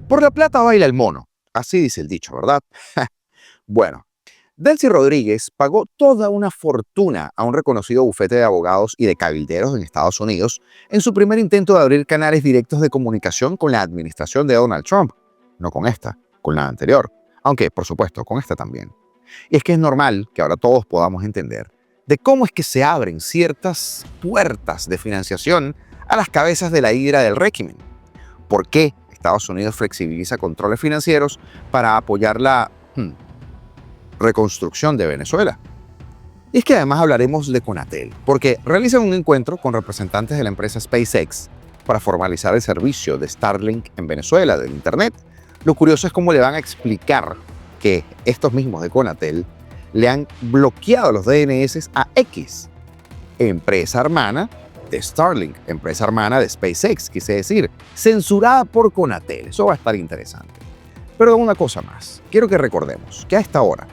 Por la plata baila el mono. Así dice el dicho, ¿verdad? Bueno, Delcy Rodríguez pagó toda una fortuna a un reconocido bufete de abogados y de cabilderos en Estados Unidos en su primer intento de abrir canales directos de comunicación con la administración de Donald Trump. No con esta, con la anterior. Aunque, por supuesto, con esta también. Y es que es normal que ahora todos podamos entender de cómo es que se abren ciertas puertas de financiación a las cabezas de la hidra del régimen. ¿Por qué Estados Unidos flexibiliza controles financieros para apoyar la reconstrucción de Venezuela? Y es que además hablaremos de Conatel, porque realizan un encuentro con representantes de la empresa SpaceX para formalizar el servicio de Starlink en Venezuela, del Internet. Lo curioso es cómo le van a explicar que estos mismos de Conatel le han bloqueado los DNS a X, empresa hermana de Starlink, empresa hermana de SpaceX, quise decir, censurada por Conatel. Eso va a estar interesante. Pero una cosa más, quiero que recordemos que a esta hora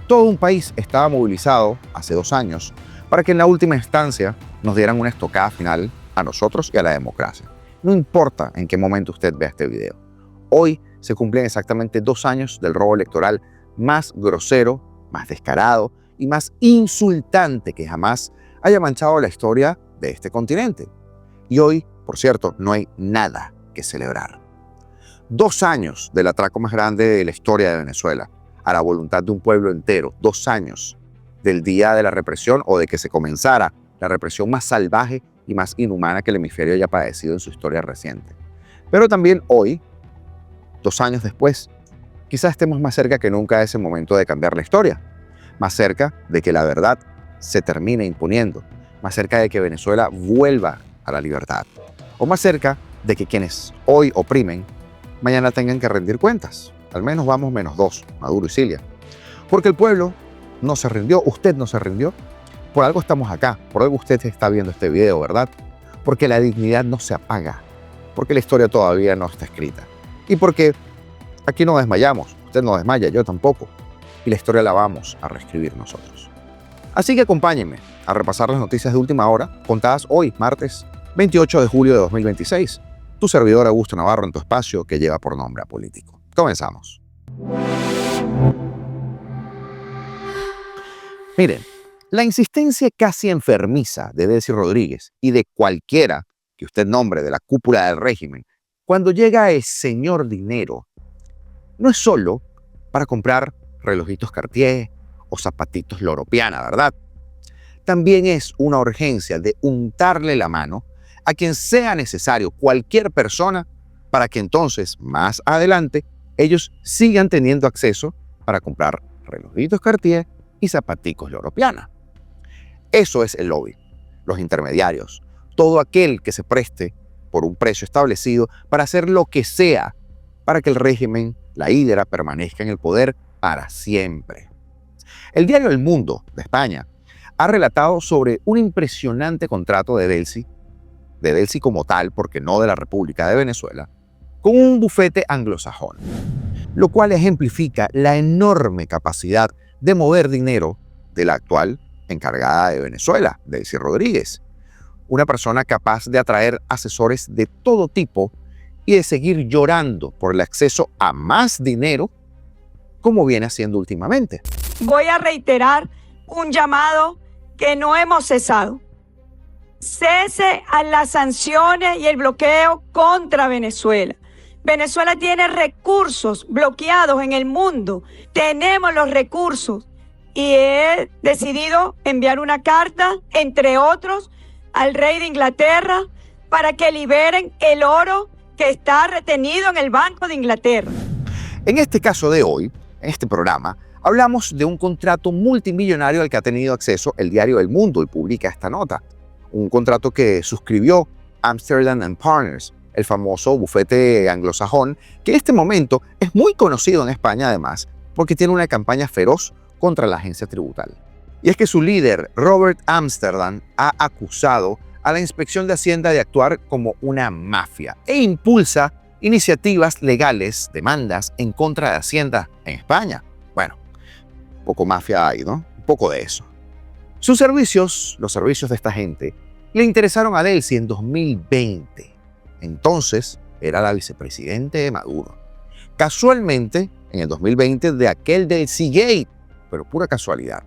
todo un país estaba movilizado hace 2 años para que en la última instancia nos dieran una estocada final a nosotros y a la democracia. No importa en qué momento usted vea este video. Hoy se cumplen exactamente 2 años del robo electoral más grosero, más descarado y más insultante que jamás haya manchado la historia de este continente. Y hoy, por cierto, no hay nada que celebrar. 2 años del atraco más grande de la historia de Venezuela, a la voluntad de un pueblo entero. 2 años del día de la represión o de que se comenzara la represión más salvaje y más inhumana que el hemisferio haya padecido en su historia reciente. Pero también hoy, 2 años después, quizás estemos más cerca que nunca de ese momento de cambiar la historia, más cerca de que la verdad se termine imponiendo, más cerca de que Venezuela vuelva a la libertad, o más cerca de que quienes hoy oprimen, mañana tengan que rendir cuentas. Al menos vamos -2, Maduro y Cilia. Porque el pueblo no se rindió, usted no se rindió. Por algo estamos acá, por algo usted está viendo este video, ¿verdad? Porque la dignidad no se apaga, porque la historia todavía no está escrita. Y porque aquí no desmayamos, usted no desmaya, yo tampoco. Y la historia la vamos a reescribir nosotros. Así que acompáñenme a repasar las noticias de última hora, contadas hoy, martes 28 de julio de 2026. Tu servidor Augusto Navarro en tu espacio que lleva por nombre Apolítico. Comenzamos. Miren, la insistencia casi enfermiza de Delcy Rodríguez y de cualquiera que usted nombre de la cúpula del régimen, cuando llega el señor dinero, no es solo para comprar relojitos Cartier o zapatitos Loro Piana, ¿verdad? También es una urgencia de untarle la mano a quien sea necesario, cualquier persona, para que entonces, más adelante, ellos sigan teniendo acceso para comprar relojitos Cartier y zapaticos Loro Piana. Eso es el lobby, los intermediarios, todo aquel que se preste por un precio establecido para hacer lo que sea para que el régimen, la hidra, permanezca en el poder para siempre. El diario El Mundo de España ha relatado sobre un impresionante contrato de Delcy como tal, porque no de la República de Venezuela, con un bufete anglosajón, lo cual ejemplifica la enorme capacidad de mover dinero de la actual encargada de Venezuela, Delcy Rodríguez, una persona capaz de atraer asesores de todo tipo y de seguir llorando por el acceso a más dinero, como viene haciendo últimamente. Voy a reiterar un llamado que no hemos cesado. Cese a las sanciones y el bloqueo contra Venezuela. Venezuela tiene recursos bloqueados en el mundo. Tenemos los recursos. Y he decidido enviar una carta, entre otros, al rey de Inglaterra para que liberen el oro que está retenido en el Banco de Inglaterra. En este caso de hoy, en este programa, hablamos de un contrato multimillonario al que ha tenido acceso el diario El Mundo y publica esta nota. Un contrato que suscribió Amsterdam Partners, el famoso bufete anglosajón, que en este momento es muy conocido en España además, porque tiene una campaña feroz contra la agencia tributaria. Y es que su líder, Robert Amsterdam, ha acusado a la Inspección de Hacienda de actuar como una mafia e impulsa iniciativas legales, demandas en contra de Hacienda en España. Bueno, un poco mafia hay, ¿no? Un poco de eso. Sus servicios, los servicios de esta gente, le interesaron a Delcy en 2020. Entonces era la vicepresidente de Maduro. casualmente en el 2020 de aquel del Seagate, pero pura casualidad.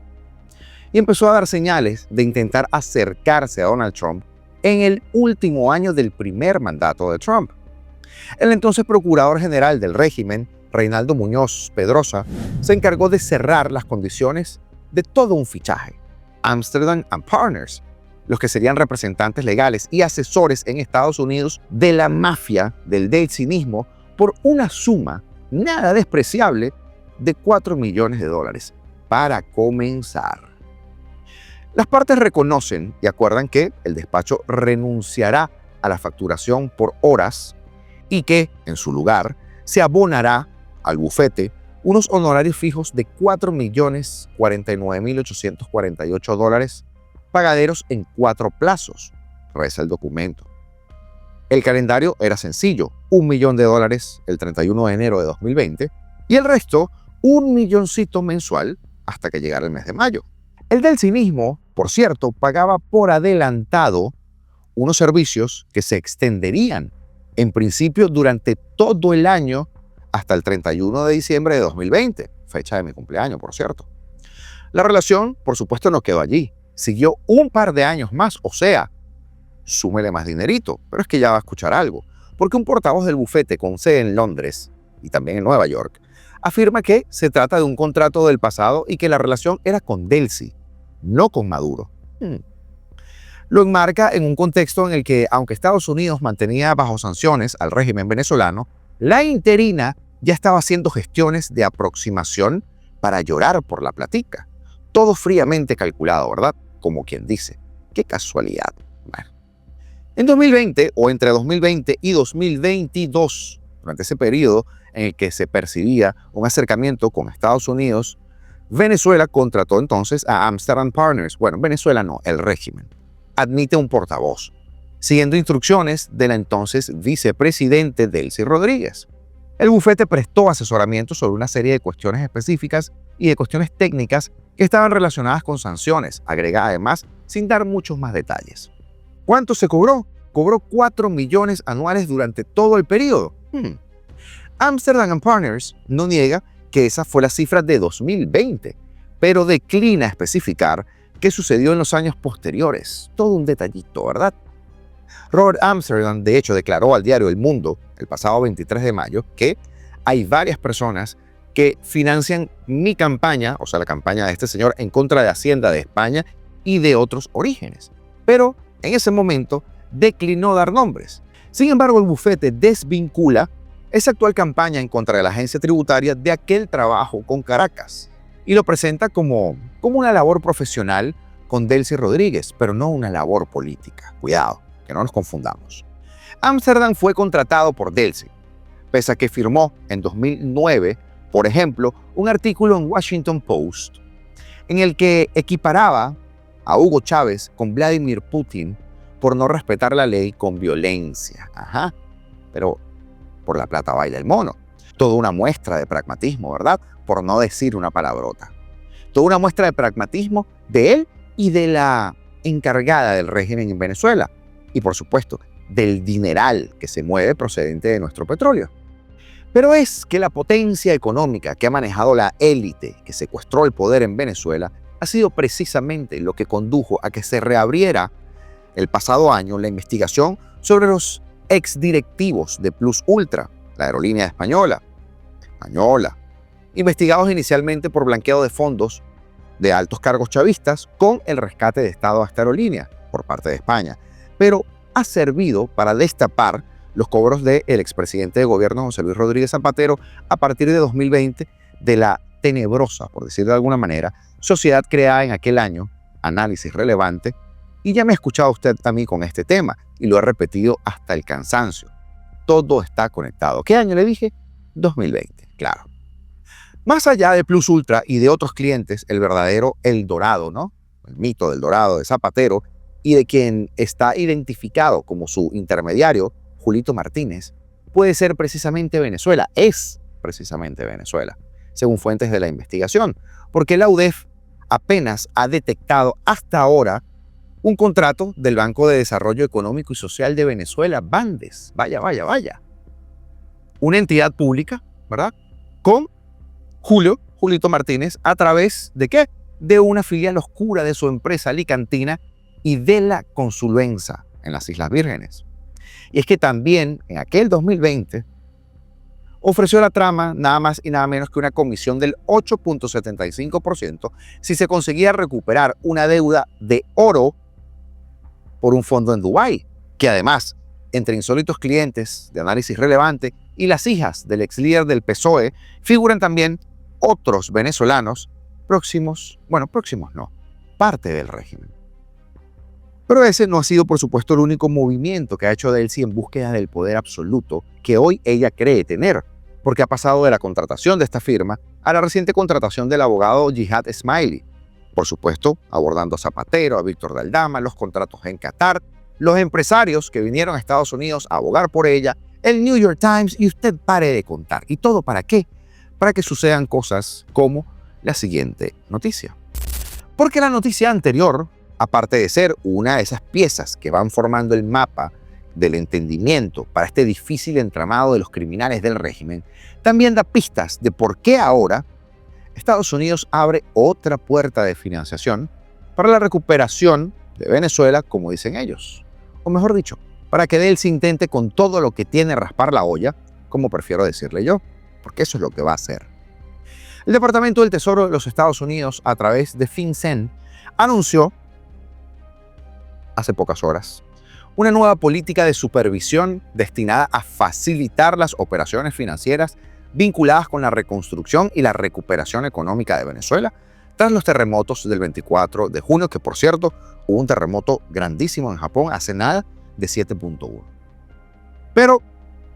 Y empezó a dar señales de intentar acercarse a Donald Trump en el último año del primer mandato de Trump. El entonces procurador general del régimen, Reinaldo Muñoz Pedrosa, se encargó de cerrar las condiciones de todo un fichaje. Amsterdam Partners, los que serían representantes legales y asesores en Estados Unidos de la mafia del delcinismo, por una suma nada despreciable de $4 millones para comenzar. Las partes reconocen y acuerdan que el despacho renunciará a la facturación por horas y que, en su lugar, se abonará al bufete unos honorarios fijos de $4.049.848 pagaderos en 4 plazos, reza el documento. El calendario era sencillo, $1 millón el 31 de enero de 2020 y el resto, $1 milloncito mensual hasta que llegara el mes de mayo. El delcinismo, por cierto, pagaba por adelantado unos servicios que se extenderían en principio durante todo el año hasta el 31 de diciembre de 2020, fecha de mi cumpleaños, por cierto. La relación, por supuesto, no quedó allí. Siguió un par de años más, o sea, súmele más dinerito, pero es que ya va a escuchar algo, porque un portavoz del bufete con sede en Londres y también en Nueva York afirma que se trata de un contrato del pasado y que la relación era con Delcy, no con Maduro. Lo enmarca en un contexto en el que, aunque Estados Unidos mantenía bajo sanciones al régimen venezolano, la interina ya estaba haciendo gestiones de aproximación para llorar por la platica. Todo fríamente calculado, ¿verdad? Como quien dice. ¡Qué casualidad! Bueno. En 2020, o entre 2020 y 2022, durante ese periodo en el que se percibía un acercamiento con Estados Unidos, Venezuela contrató entonces a Amsterdam Partners. Bueno, Venezuela no, el régimen. Admite un portavoz, siguiendo instrucciones de la entonces vicepresidente Delcy Rodríguez. El bufete prestó asesoramiento sobre una serie de cuestiones específicas y de cuestiones técnicas que estaban relacionadas con sanciones, agrega además sin dar muchos más detalles. ¿Cuánto se cobró? Cobró $4 millones anuales durante todo el periodo. Amsterdam Partners no niega que esa fue la cifra de 2020, pero declina especificar qué sucedió en los años posteriores. Todo un detallito, ¿verdad? Robert Amsterdam, de hecho, declaró al diario El Mundo el pasado 23 de mayo que hay varias personas que financian mi campaña, o sea, la campaña de este señor en contra de Hacienda de España y de otros orígenes. Pero en ese momento declinó dar nombres. Sin embargo, el bufete desvincula esa actual campaña en contra de la agencia tributaria de aquel trabajo con Caracas y lo presenta como una labor profesional con Delcy Rodríguez, pero no una labor política. Cuidado, que no nos confundamos. Amsterdam fue contratado por Delcy, pese a que firmó en 2009, por ejemplo, un artículo en Washington Post en el que equiparaba a Hugo Chávez con Vladimir Putin por no respetar la ley con violencia. Pero por la plata baila el mono. Toda una muestra de pragmatismo, ¿verdad? Por no decir una palabrota. Toda una muestra de pragmatismo de él y de la encargada del régimen en Venezuela. Y por supuesto, del dineral que se mueve procedente de nuestro petróleo. Pero es que la potencia económica que ha manejado la élite que secuestró el poder en Venezuela ha sido precisamente lo que condujo a que se reabriera el pasado año la investigación sobre los exdirectivos de Plus Ultra, la aerolínea española, investigados inicialmente por blanqueo de fondos de altos cargos chavistas con el rescate de Estado a esta aerolínea por parte de España, pero ha servido para destapar los cobros del expresidente de gobierno José Luis Rodríguez Zapatero a partir de 2020 de la tenebrosa, por decirlo de alguna manera, sociedad creada en aquel año, análisis relevante, y ya me ha escuchado usted a mí con este tema y lo he repetido hasta el cansancio. Todo está conectado. ¿Qué año le dije? 2020, claro. Más allá de Plus Ultra y de otros clientes, el verdadero El Dorado, ¿no? El mito del Dorado de Zapatero y de quien está identificado como su intermediario, Julito Martínez, puede ser precisamente Venezuela, es precisamente Venezuela, según fuentes de la investigación, porque la UDEF apenas ha detectado hasta ahora un contrato del Banco de Desarrollo Económico y Social de Venezuela, BANDES, vaya. Una entidad pública ¿verdad? Con Julito Martínez, a través ¿de qué? De una filial oscura de su empresa alicantina y de la Consulvenza en las Islas Vírgenes. Y es que también en aquel 2020 ofreció la trama nada más y nada menos que una comisión del 8.75% si se conseguía recuperar una deuda de oro por un fondo en Dubái, que además, entre insólitos clientes de análisis relevante y las hijas del ex líder del PSOE, figuran también otros venezolanos próximos no, parte del régimen. Pero ese no ha sido, por supuesto, el único movimiento que ha hecho Delcy en búsqueda del poder absoluto que hoy ella cree tener, porque ha pasado de la contratación de esta firma a la reciente contratación del abogado Jihad Esmaili, por supuesto, abordando a Zapatero, a Víctor Daldama, los contratos en Qatar, los empresarios que vinieron a Estados Unidos a abogar por ella, el New York Times, y usted pare de contar. ¿Y todo para qué? Para que sucedan cosas como la siguiente noticia. Porque la noticia anterior, aparte de ser una de esas piezas que van formando el mapa del entendimiento para este difícil entramado de los criminales del régimen, también da pistas de por qué ahora Estados Unidos abre otra puerta de financiación para la recuperación de Venezuela, como dicen ellos. O mejor dicho, para que Delcy intente con todo lo que tiene raspar la olla, como prefiero decirle yo, porque eso es lo que va a hacer. El Departamento del Tesoro de los Estados Unidos, a través de FinCEN, anunció hace pocas horas una nueva política de supervisión destinada a facilitar las operaciones financieras vinculadas con la reconstrucción y la recuperación económica de Venezuela tras los terremotos del 24 de junio, que por cierto hubo un terremoto grandísimo en Japón hace nada de 7.1. Pero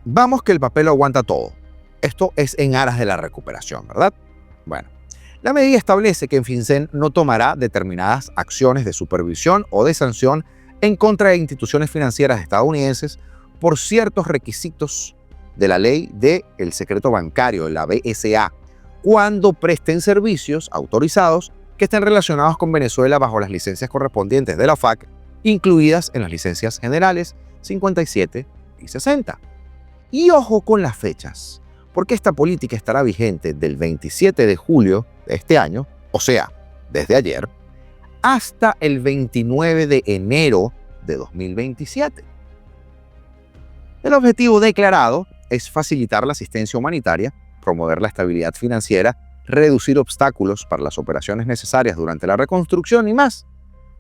vamos que el papel lo aguanta todo. Esto es en aras de la recuperación, ¿verdad? Bueno, la medida establece que FinCEN no tomará determinadas acciones de supervisión o de sanción en contra de instituciones financieras estadounidenses por ciertos requisitos de la ley del secreto bancario, la BSA, cuando presten servicios autorizados que estén relacionados con Venezuela bajo las licencias correspondientes de la OFAC, incluidas en las licencias generales 57 y 60. Y ojo con las fechas, porque esta política estará vigente del 27 de julio de este año, o sea, desde ayer, hasta el 29 de enero de 2027. El objetivo declarado es facilitar la asistencia humanitaria, promover la estabilidad financiera, reducir obstáculos para las operaciones necesarias durante la reconstrucción y más.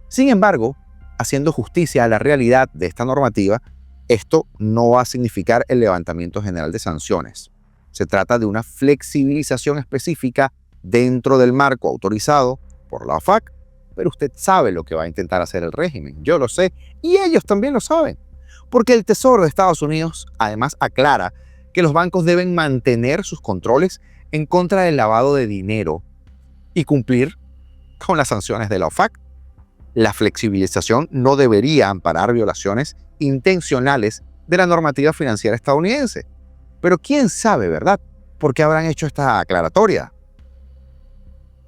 Sin embargo, haciendo justicia a la realidad de esta normativa, esto no va a significar el levantamiento general de sanciones. Se trata de una flexibilización específica dentro del marco autorizado por la OFAC, pero usted sabe lo que va a intentar hacer el régimen, yo lo sé, y ellos también lo saben, porque el Tesoro de Estados Unidos además aclara que los bancos deben mantener sus controles en contra del lavado de dinero y cumplir con las sanciones de la OFAC. La flexibilización no debería amparar violaciones intencionales de la normativa financiera estadounidense. Pero quién sabe, ¿verdad? ¿Por qué habrán hecho esta aclaratoria?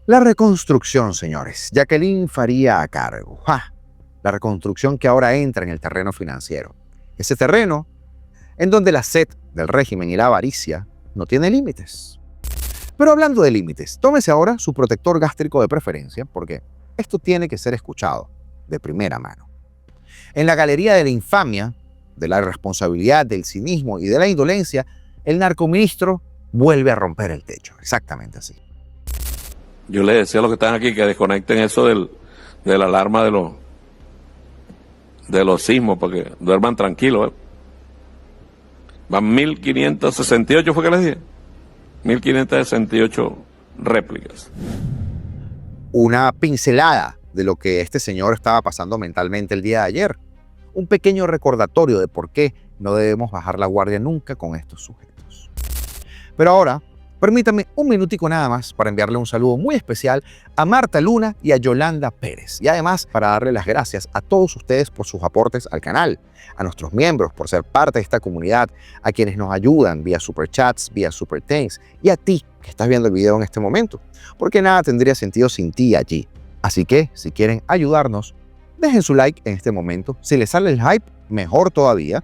La reconstrucción, señores. Jacqueline Faría a cargo. ¡Ja! La reconstrucción que ahora entra en el terreno financiero. Ese terreno en donde la sed del régimen y la avaricia no tiene límites. Pero hablando de límites, tómese ahora su protector gástrico de preferencia, porque esto tiene que ser escuchado de primera mano. En la galería de la infamia, de la irresponsabilidad, del cinismo y de la indolencia, el narcoministro vuelve a romper el techo. Exactamente así. Yo les decía a los que están aquí que desconecten eso de la alarma de los sismos, porque duerman tranquilos. Van 1.568, ¿fue que les dije? 1.568 réplicas. Una pincelada de lo que este señor estaba pasando mentalmente el día de ayer. Un pequeño recordatorio de por qué no debemos bajar la guardia nunca con estos sujetos. Pero ahora, permítanme un minutico nada más para enviarle un saludo muy especial a Marta Luna y a Yolanda Pérez. Y además para darle las gracias a todos ustedes por sus aportes al canal, a nuestros miembros por ser parte de esta comunidad, a quienes nos ayudan vía superchats, vía super thanks, y a ti que estás viendo el video en este momento, porque nada tendría sentido sin ti allí. Así que, si quieren ayudarnos, dejen su like en este momento. Si les sale el hype, mejor todavía.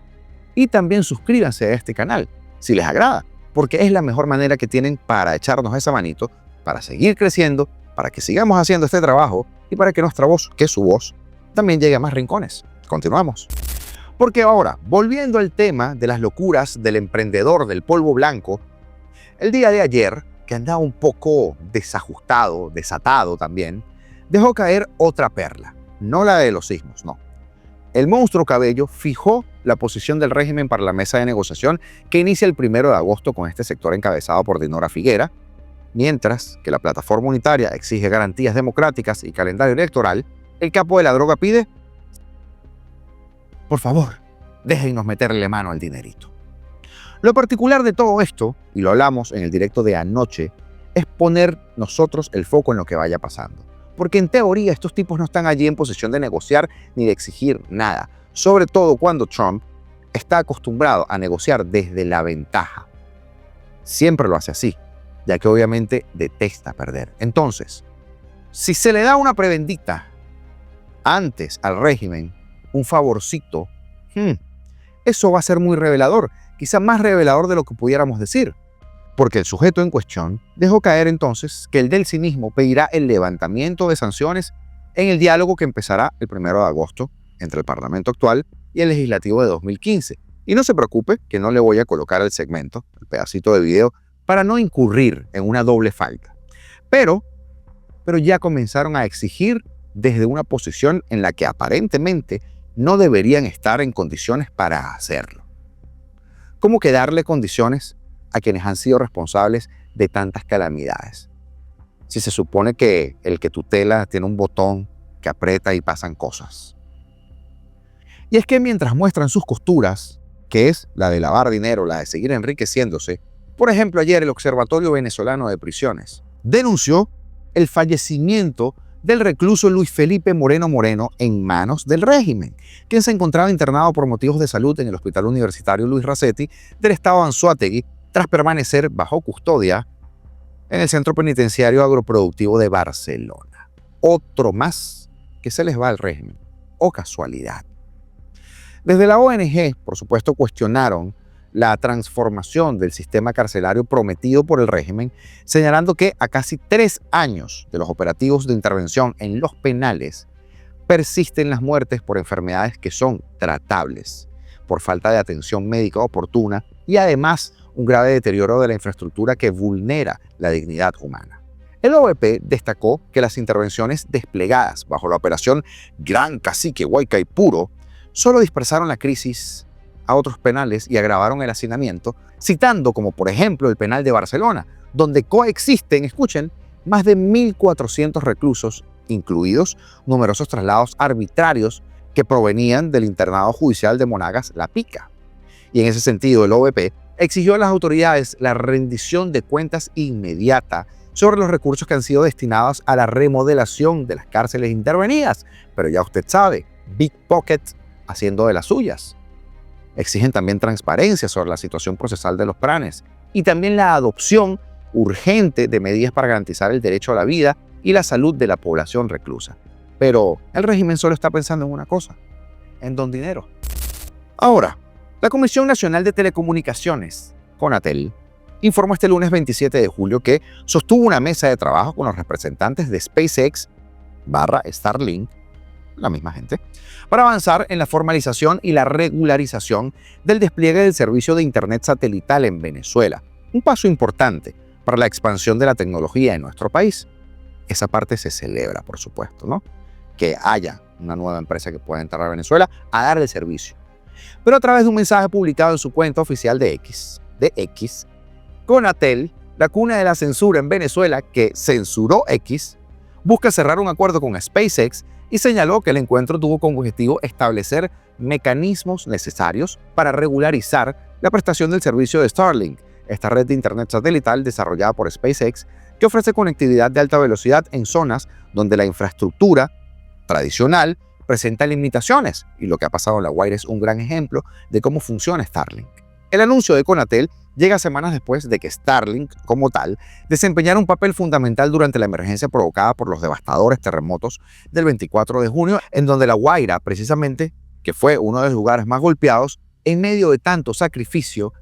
Y también suscríbanse a este canal, si les agrada. porque es la mejor manera que tienen para echarnos esa manito, para seguir creciendo, para que sigamos haciendo este trabajo y para que nuestra voz, que es su voz, también llegue a más rincones. Continuamos. Porque ahora, volviendo al tema de las locuras del emprendedor del polvo blanco, el día de ayer, que andaba un poco desajustado, desatado también, dejó caer otra perla, no la de los sismos, no. El monstruo Cabello fijó la posición del régimen para la mesa de negociación que inicia el 1 de agosto con este sector encabezado por Dinora Figuera, mientras que la plataforma unitaria exige garantías democráticas y calendario electoral. El capo de la droga pide: por favor, déjennos meterle mano al dinerito. Lo particular de todo esto, y lo hablamos en el directo de anoche, es poner nosotros el foco en lo que vaya pasando. Porque en teoría estos tipos no están allí en posición de negociar ni de exigir nada, sobre todo cuando Trump está acostumbrado a negociar desde la ventaja. Siempre lo hace así, ya que obviamente detesta perder. Entonces, si se le da una prebendita antes al régimen, un favorcito, eso va a ser muy revelador, quizá más revelador de lo que pudiéramos decir. Porque el sujeto en cuestión dejó caer entonces que el del cinismo pedirá el levantamiento de sanciones en el diálogo que empezará el 1 de agosto entre el Parlamento actual y el legislativo de 2015. Y no se preocupe que no le voy a colocar el segmento, el pedacito de video, para no incurrir en una doble falta. Pero ya comenzaron a exigir desde una posición en la que aparentemente no deberían estar en condiciones para hacerlo. ¿Cómo que darle condiciones a quienes han sido responsables de tantas calamidades? Si se supone que el que tutela tiene un botón que aprieta y pasan cosas. Y es que mientras muestran sus costuras, que es la de lavar dinero, la de seguir enriqueciéndose, por ejemplo, ayer el Observatorio Venezolano de Prisiones denunció el fallecimiento del recluso Luis Felipe Moreno Moreno en manos del régimen, quien se encontraba internado por motivos de salud en el Hospital Universitario Luis Racetti del estado Anzoátegui, tras permanecer bajo custodia en el Centro Penitenciario Agroproductivo de Barcelona. Otro más que se les va al régimen. ¡Oh, casualidad! Desde la ONG, por supuesto, cuestionaron la transformación del sistema carcelario prometido por el régimen, señalando que a casi 3 años de los operativos de intervención en los penales, persisten las muertes por enfermedades que son tratables, por falta de atención médica oportuna y además un grave deterioro de la infraestructura que vulnera la dignidad humana. El OVP destacó que las intervenciones desplegadas bajo la operación Gran Cacique Guaycaipuro solo dispersaron la crisis a otros penales y agravaron el hacinamiento, citando como por ejemplo el penal de Barcelona, donde coexisten, escuchen, más de 1.400 reclusos, incluidos numerosos traslados arbitrarios que provenían del internado judicial de Monagas La Pica. Y en ese sentido el OVP exigió a las autoridades la rendición de cuentas inmediata sobre los recursos que han sido destinados a la remodelación de las cárceles intervenidas. Pero ya usted sabe, Big Pocket haciendo de las suyas. Exigen también transparencia sobre la situación procesal de los planes y también la adopción urgente de medidas para garantizar el derecho a la vida y la salud de la población reclusa. Pero el régimen solo está pensando en una cosa, en don dinero. Ahora, la Comisión Nacional de Telecomunicaciones, CONATEL, informó este lunes 27 de julio que sostuvo una mesa de trabajo con los representantes de SpaceX / Starlink, la misma gente, para avanzar en la formalización y la regularización del despliegue del servicio de Internet satelital en Venezuela. Un paso importante para la expansión de la tecnología en nuestro país. Esa parte se celebra, por supuesto, ¿no? Que haya una nueva empresa que pueda entrar a Venezuela a dar el servicio. Pero a través de un mensaje publicado en su cuenta oficial de X, CONATEL, la cuna de la censura en Venezuela que censuró X, busca cerrar un acuerdo con SpaceX y señaló que el encuentro tuvo como objetivo establecer mecanismos necesarios para regularizar la prestación del servicio de Starlink, esta red de Internet satelital desarrollada por SpaceX que ofrece conectividad de alta velocidad en zonas donde la infraestructura tradicional presenta limitaciones, y lo que ha pasado en La Guaira es un gran ejemplo de cómo funciona Starlink. El anuncio de CONATEL llega semanas después de que Starlink, como tal, desempeñara un papel fundamental durante la emergencia provocada por los devastadores terremotos del 24 de junio, en donde La Guaira, precisamente, que fue uno de los lugares más golpeados, en medio de tanto sacrificio,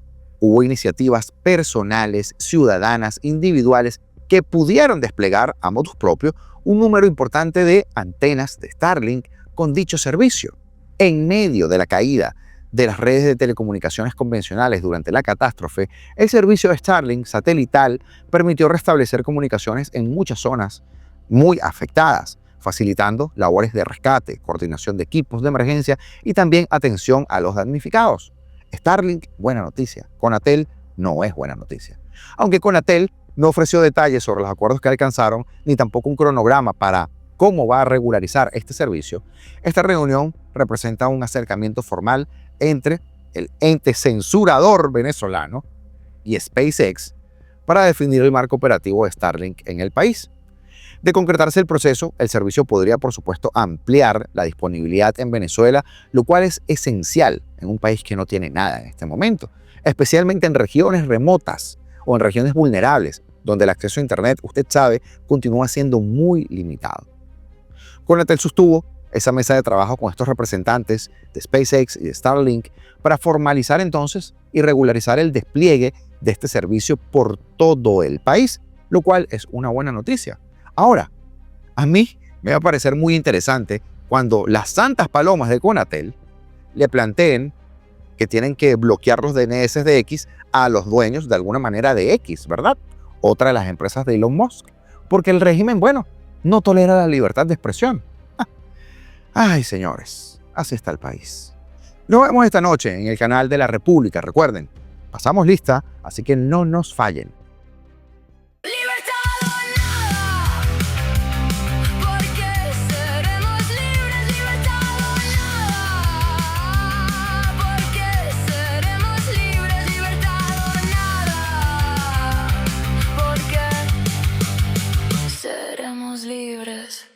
hubo iniciativas personales, ciudadanas, individuales, que pudieron desplegar a motus propio un número importante de antenas de Starlink con dicho servicio. En medio de la caída de las redes de telecomunicaciones convencionales durante la catástrofe, el servicio de Starlink satelital permitió restablecer comunicaciones en muchas zonas muy afectadas, facilitando labores de rescate, coordinación de equipos de emergencia y también atención a los damnificados. Starlink, buena noticia. Conatel no es buena noticia. Aunque Conatel no ofreció detalles sobre los acuerdos que alcanzaron, ni tampoco un cronograma para cómo va a regularizar este servicio, esta reunión representa un acercamiento formal entre el ente censurador venezolano y SpaceX para definir el marco operativo de Starlink en el país. De concretarse el proceso, el servicio podría, por supuesto, ampliar la disponibilidad en Venezuela, lo cual es esencial en un país que no tiene nada en este momento, especialmente en regiones remotas o en regiones vulnerables, donde el acceso a Internet, usted sabe, continúa siendo muy limitado. Conatel sostuvo esa mesa de trabajo con estos representantes de SpaceX y de Starlink para formalizar entonces y regularizar el despliegue de este servicio por todo el país, lo cual es una buena noticia. Ahora, a mí me va a parecer muy interesante cuando las santas palomas de Conatel le planteen que tienen que bloquear los DNS de X a los dueños de alguna manera de X, ¿verdad? Otra de las empresas de Elon Musk. Porque el régimen, bueno, no tolera la libertad de expresión. Ay, señores, así está el país. Nos vemos esta noche en el canal de La República. Recuerden, pasamos lista, así que no nos fallen. Seremos libres.